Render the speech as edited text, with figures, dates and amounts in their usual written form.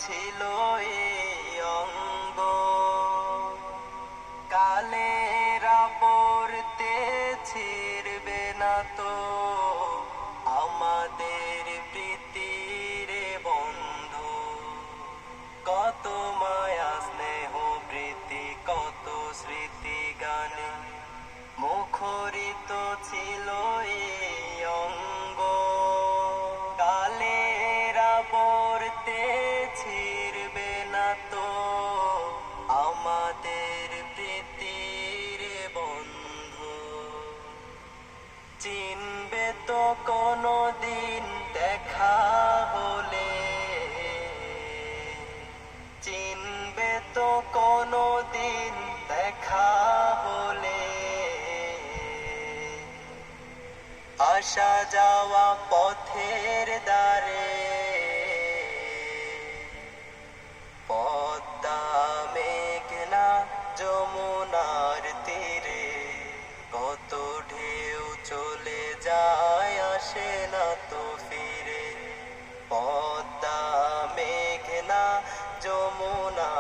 ছিল এই অঙ্গ, কালের পড়তে ছিড়বে না তো আমাদের প্রীতির বন্ধু। কত মায়া স্নেহ প্রীতি কত স্মৃতি গানে মুখরিত ছিল এই অঙ্গ, কালের পড়তে ছিড়বে না তো আমাদের প্রীতির বন্ধু। চিনবে তো কোনো দিন দেখা হলে, চিনবে তো কোনো দিন দেখা হলে, আসা যাওয়া পথের দ্বারে পদ্মা মেঘনা যমুনার তীরে কত ঢেউ চলে যায় আসে না তো ফিরে। পদ্মা মেঘনা যমুনা